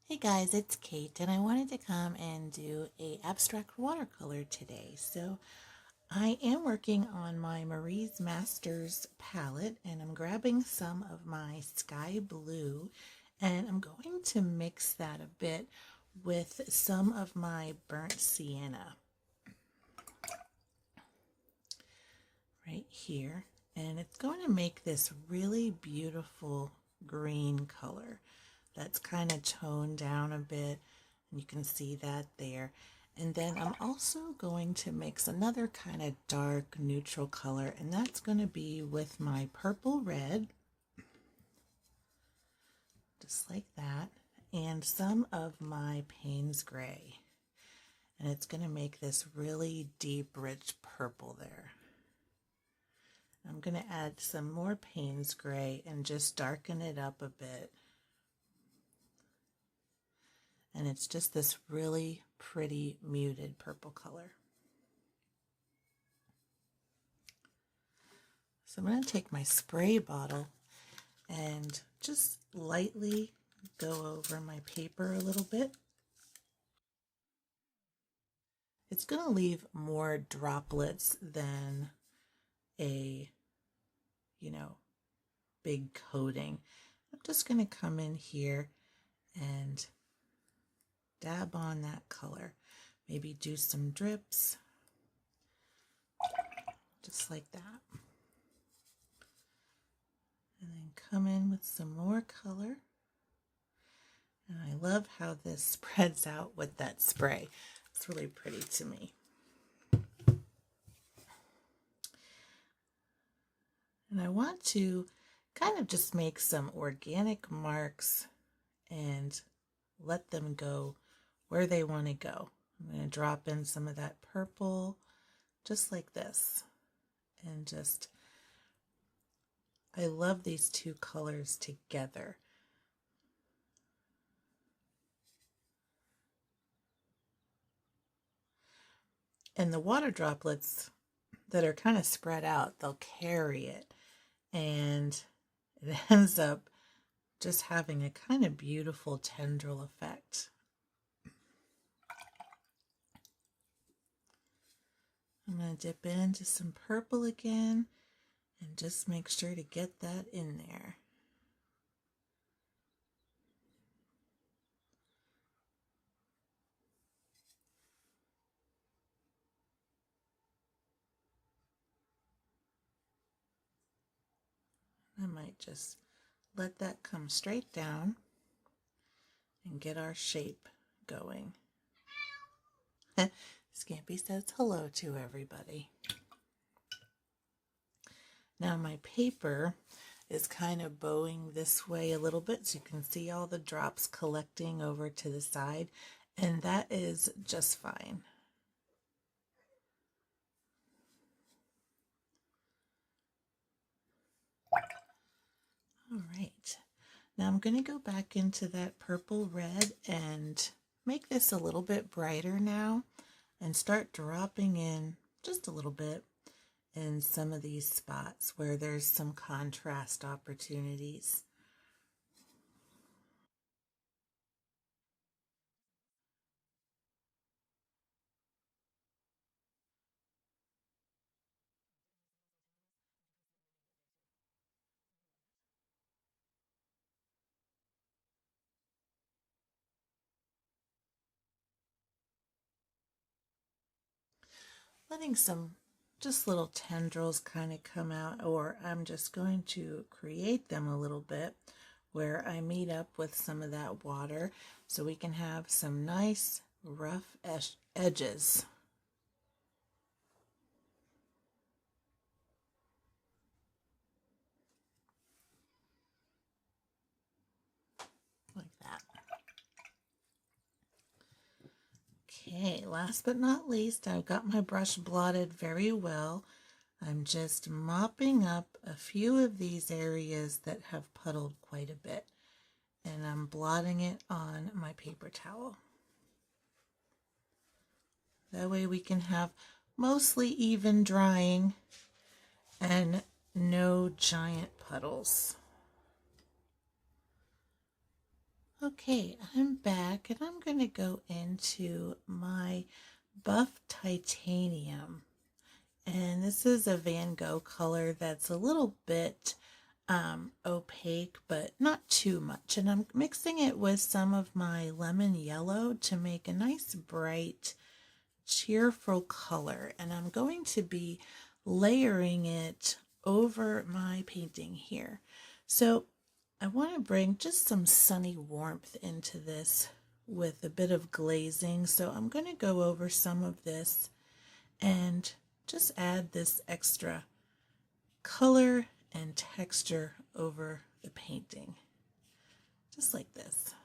Hey guys, it's Kate and I wanted to come and do a abstract watercolor today. So I am working on my Marie's Masters palette and I'm grabbing some of my sky blue and I'm going to mix that a bit with some of my burnt sienna right here, and it's going to make this really beautiful green color that's kind of toned down a bit, and you can see that there. And then I'm also going to mix another kind of dark neutral color, and that's going to be with my purple red, just like that, and some of my Payne's gray. And it's going to make this really deep, rich purple there. I'm going to add some more Payne's gray and just darken it up a bit. And it's just this really pretty muted purple color. So I'm going to take my spray bottle and just lightly go over my paper a little bit. It's going to leave more droplets than a, big coating. I'm just going to come in here and dab on that color. Maybe do some drips, just like that. And then come in with some more color. And I love how this spreads out with that spray. It's really pretty to me. And I want to kind of just make some organic marks and let them go where they want to go. I'm going to drop in some of that purple, just like this. And just, I love these two colors together. And the water droplets that are kind of spread out, they'll carry it. And it ends up just having a kind of beautiful tendril effect. I'm going to dip into some purple again and just make sure to get that in there. I might just let that come straight down and get our shape going. Scampy says hello to everybody. Now my paper is kind of bowing this way a little bit, so you can see all the drops collecting over to the side, and that is just fine. All right, now I'm going to go back into that purple red and make this a little bit brighter now and start dropping in just a little bit in some of these spots where there's some contrast opportunities. Letting some just little tendrils kind of come out, or I'm just going to create them a little bit where I meet up with some of that water so we can have some nice rough edges. Like that. Okay, last but not least, I've got my brush blotted very well. I'm just mopping up a few of these areas that have puddled quite a bit, and I'm blotting it on my paper towel. That way we can have mostly even drying and no giant puddles. Okay, I'm back and I'm going to go into my buff titanium. And this is a Van Gogh color that's a little bit opaque, but not too much. And I'm mixing it with some of my lemon yellow to make a nice bright, cheerful color. And I'm going to be layering it over my painting here. So I want to bring just some sunny warmth into this with a bit of glazing. So I'm going to go over some of this and just add this extra color and texture over the painting, just like this.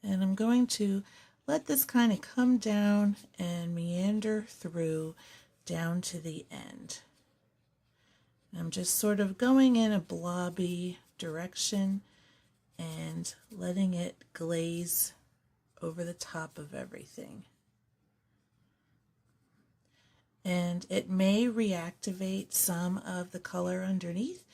And I'm going to let this kind of come down and meander through down to the end. I'm just sort of going in a blobby direction and letting it glaze over the top of everything. And it may reactivate some of the color underneath,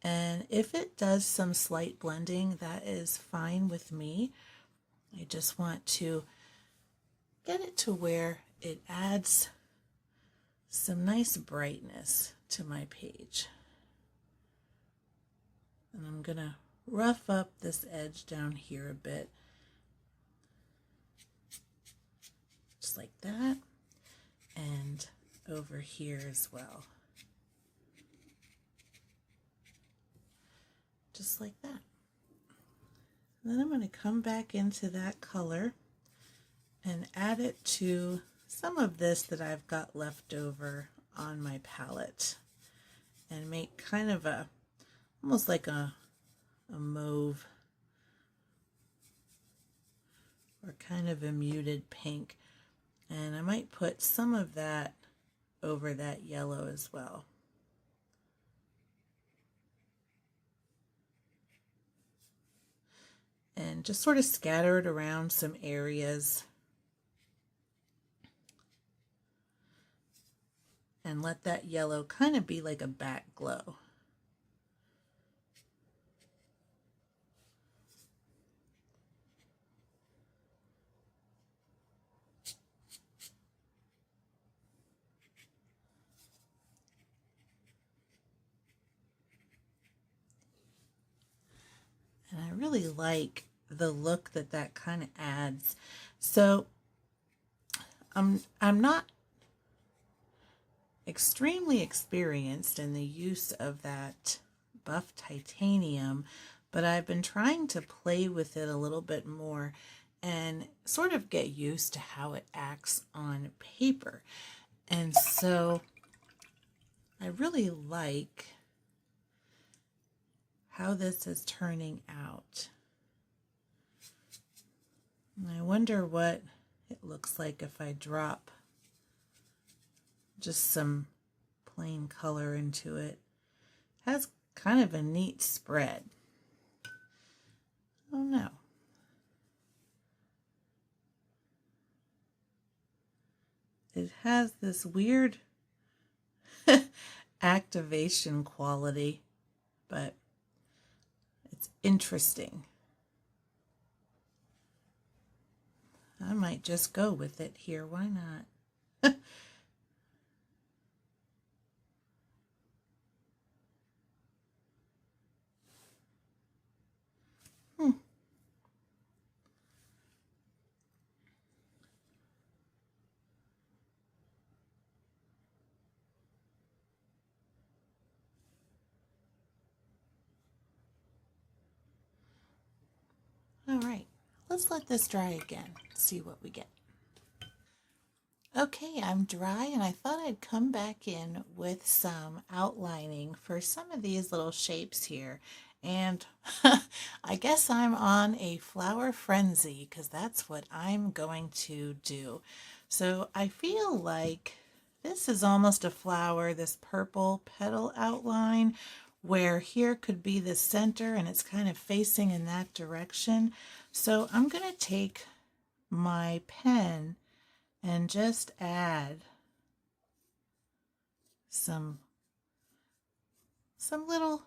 and if it does some slight blending, that is fine with me. I just want to get it to where it adds some nice brightness to my page. And I'm gonna rough up this edge down here a bit, just like that, and over here as well, just like that. And then I'm going to come back into that color and add it to some of this that I've got left over on my palette and make kind of a, almost like a mauve or kind of a muted pink. And I might put some of that over that yellow as well. And just sort of scatter it around some areas. And let that yellow kind of be like a back glow. And I really like the look that that kind of adds. So I'm not extremely experienced in the use of that buff titanium, but I've been trying to play with it a little bit more and sort of get used to how it acts on paper. And so I really like how this is turning out. And I wonder what it looks like if I drop just some plain color into it. It has kind of a neat spread. Oh no. It has this weird activation quality, but it's interesting. I might just go with it here. Why not? All right, let's let this dry again, see what we get. Okay, I'm dry and I thought I'd come back in with some outlining for some of these little shapes here. And I guess I'm on a flower frenzy because that's what I'm going to do. So I feel like this is almost a flower, this purple petal outline, where here could be the center and it's kind of facing in that direction. So I'm going to take my pen and just add some little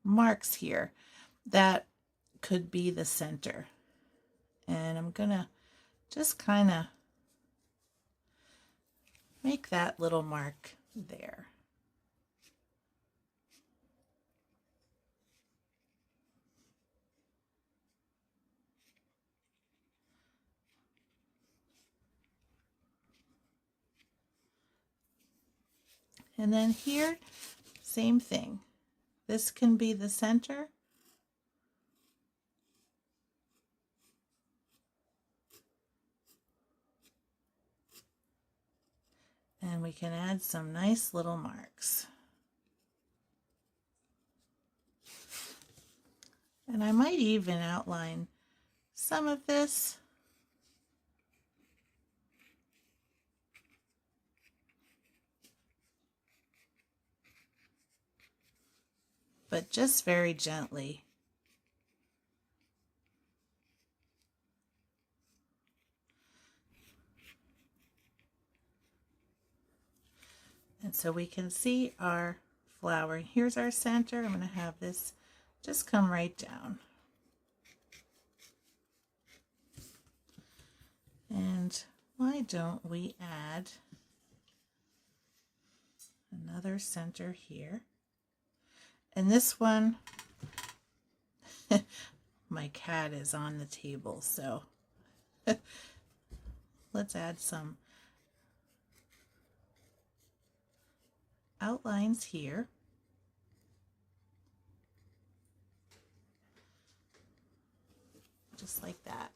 marks here that could be the center. And I'm gonna just kind of make that little mark there. And then here, same thing. This can be the center. And we can add some nice little marks. And I might even outline some of this. But just very gently. And so we can see our flower. Here's our center. I'm going to have this just come right down. And why don't we add another center here? And this one, my cat is on the table, so let's add some outlines here. Just like that.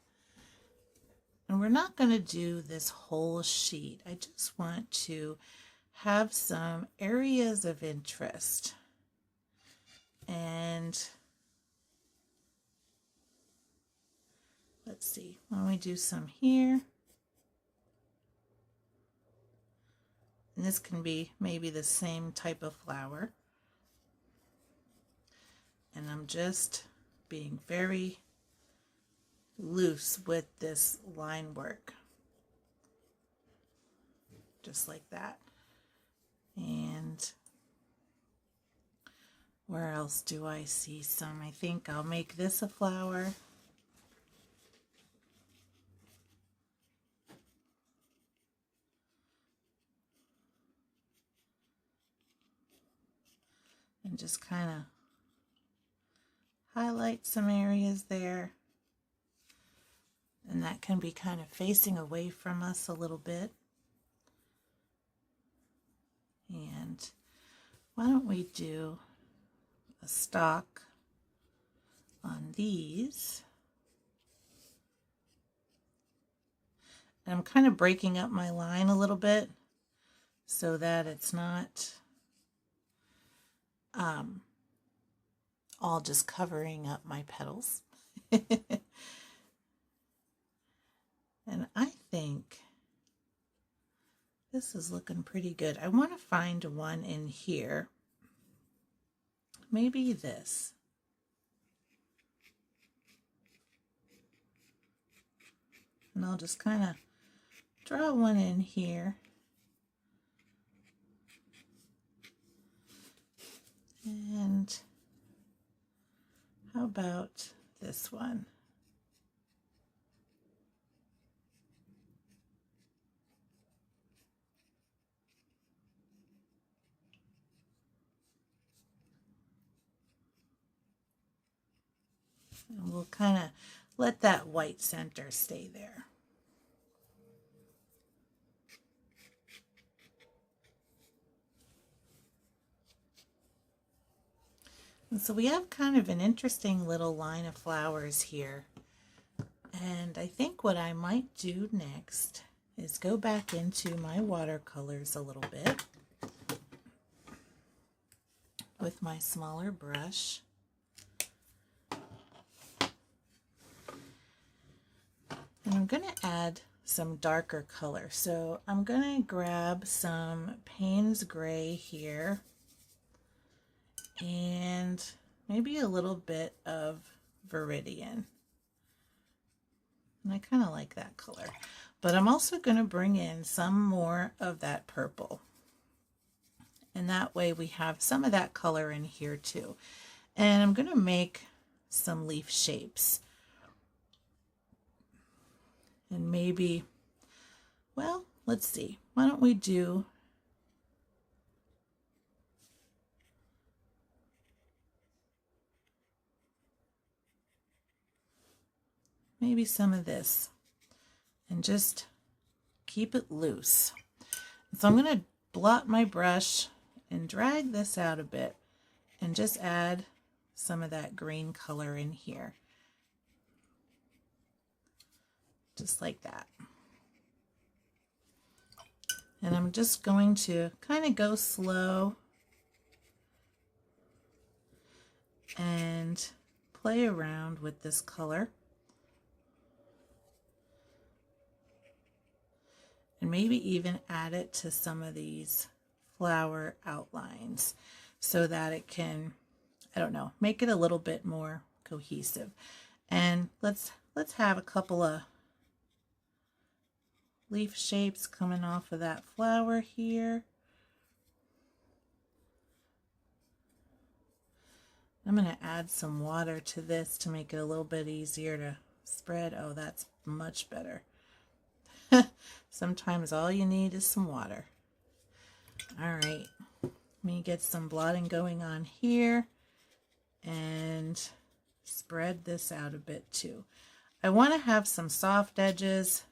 And we're not going to do this whole sheet. I just want to have some areas of interest. And let's see, why don't we do some here? And this can be maybe the same type of flower. And I'm just being very loose with this line work. Just like that. And where else do I see some? I think I'll make this a flower. And just kind of highlight some areas there. And that can be kind of facing away from us a little bit. And why don't we do a stalk on these? And I'm kind of breaking up my line a little bit so that it's not all just covering up my petals. And I think this is looking pretty good. I want to find one in here. Maybe this. And I'll just kind of draw one in here. And how about this one? And we'll kind of let that white center stay there. And so we have kind of an interesting little line of flowers here. And I think what I might do next is go back into my watercolors a little bit with my smaller brush. And I'm going to add some darker color. So I'm going to grab some Payne's Gray here and maybe a little bit of Viridian. And I kind of like that color. But I'm also going to bring in some more of that purple. And that way we have some of that color in here too. And I'm going to make some leaf shapes. And maybe, well, let's see. Why don't we do maybe some of this and just keep it loose. So I'm going to blot my brush and drag this out a bit and just add some of that green color in here. Just like that. And I'm just going to kind of go slow and play around with this color. And maybe even add it to some of these flower outlines so that it can, I don't know, make it a little bit more cohesive. And let's have a couple of leaf shapes coming off of that flower here. I'm going to add some water to this to make it a little bit easier to spread. Oh, that's much better. Sometimes all you need is some water. All right, let me get some blotting going on here and spread this out a bit too. I want to have some soft edges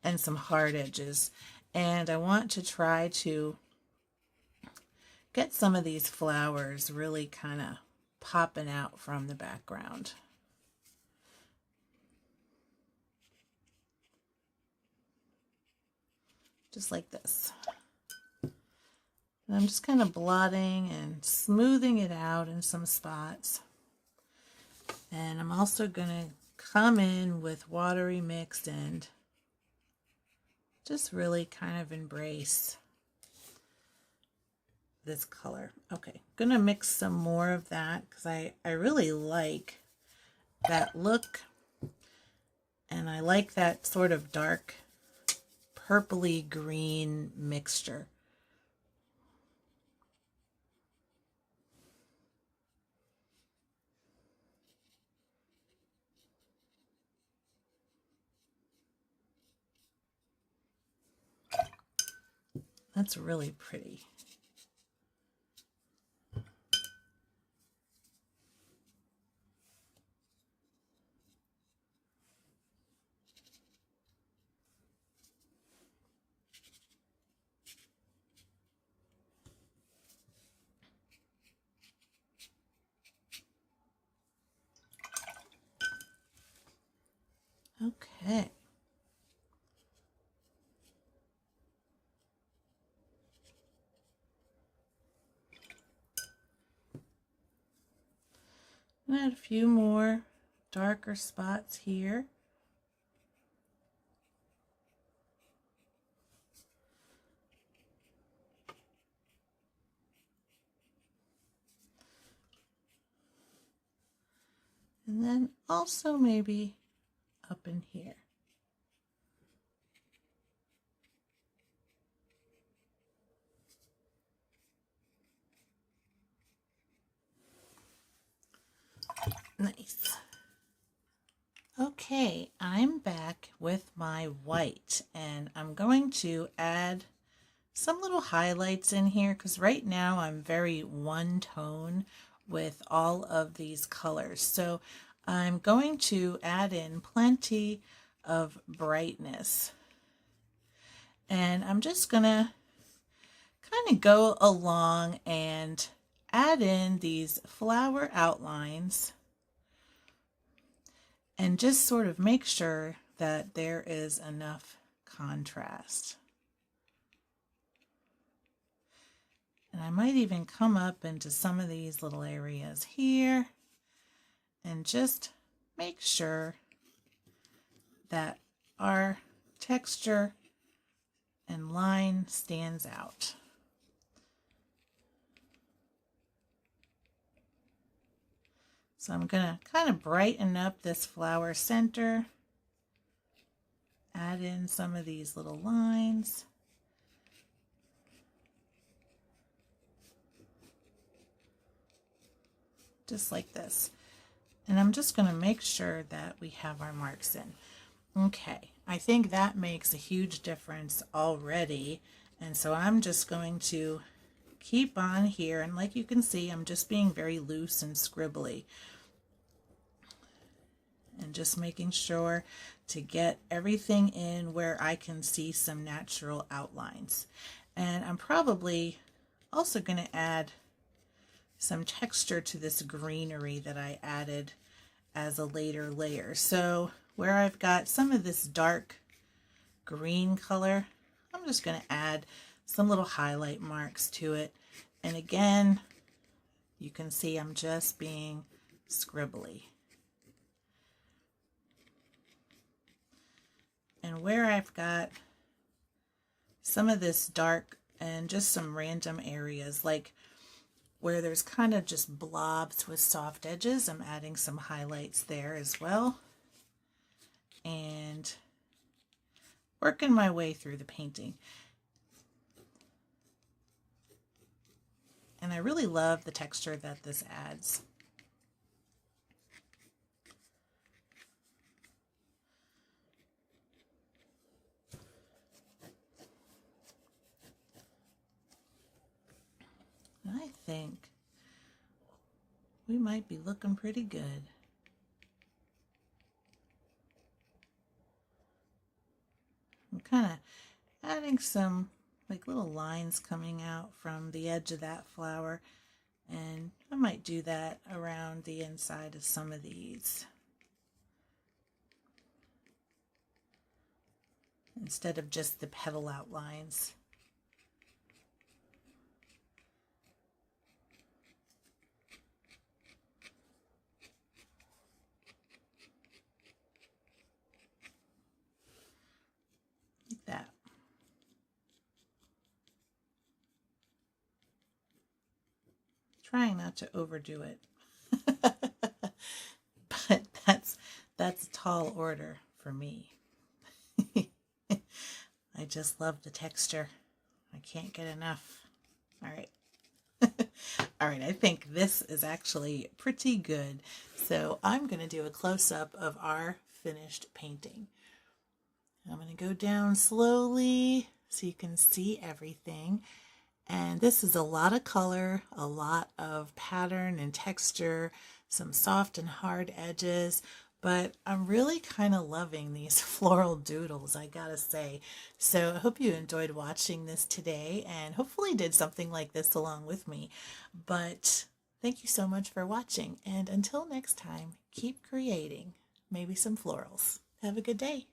and some hard edges, and I want to try to get some of these flowers really kind of popping out from the background. Just like this. And I'm just kind of blotting and smoothing it out in some spots. And I'm also going to come in with watery mix and just really kind of embrace this color. Okay, going to mix some more of that because I really like that look, and I like that sort of dark purpley green mixture. That's really pretty. Okay. Add a few more darker spots here. And then also maybe up in here. Nice. Okay, I'm back with my white, and I'm going to add some little highlights in here because right now I'm very one tone with all of these colors. So I'm going to add in plenty of brightness. And I'm just going to kind of go along and add in these flower outlines and just sort of make sure that there is enough contrast. And I might even come up into some of these little areas here and just make sure that our texture and line stands out. So I'm going to kind of brighten up this flower center, add in some of these little lines. just like this. And I'm just going to make sure that we have our marks in. Okay, I think that makes a huge difference already. And so I'm just going to keep on here. And like you can see, I'm just being very loose and scribbly. And just making sure to get everything in where I can see some natural outlines. And I'm probably also going to add some texture to this greenery that I added as a later layer. So where I've got some of this dark green color, I'm just going to add some little highlight marks to it. And again, you can see I'm just being scribbly. And where I've got some of this dark and just some random areas, like where there's kind of just blobs with soft edges, I'm adding some highlights there as well. And working my way through the painting. And I really love the texture that this adds. I think we might be looking pretty good. I'm kind of adding some like little lines coming out from the edge of that flower, and I might do that around the inside of some of these instead of just the petal outlines. Like that. Trying not to overdo it. But that's a tall order for me. I just love the texture. I can't get enough. All right. All right, I think this is actually pretty good. So I'm going to do a close-up of our finished painting. I'm going to go down slowly so you can see everything. And this is a lot of color, a lot of pattern and texture, some soft and hard edges, but I'm really kind of loving these floral doodles, I gotta say. So I hope you enjoyed watching this today and hopefully did something like this along with me. But thank you so much for watching, and until next time, keep creating maybe some florals. Have a good day.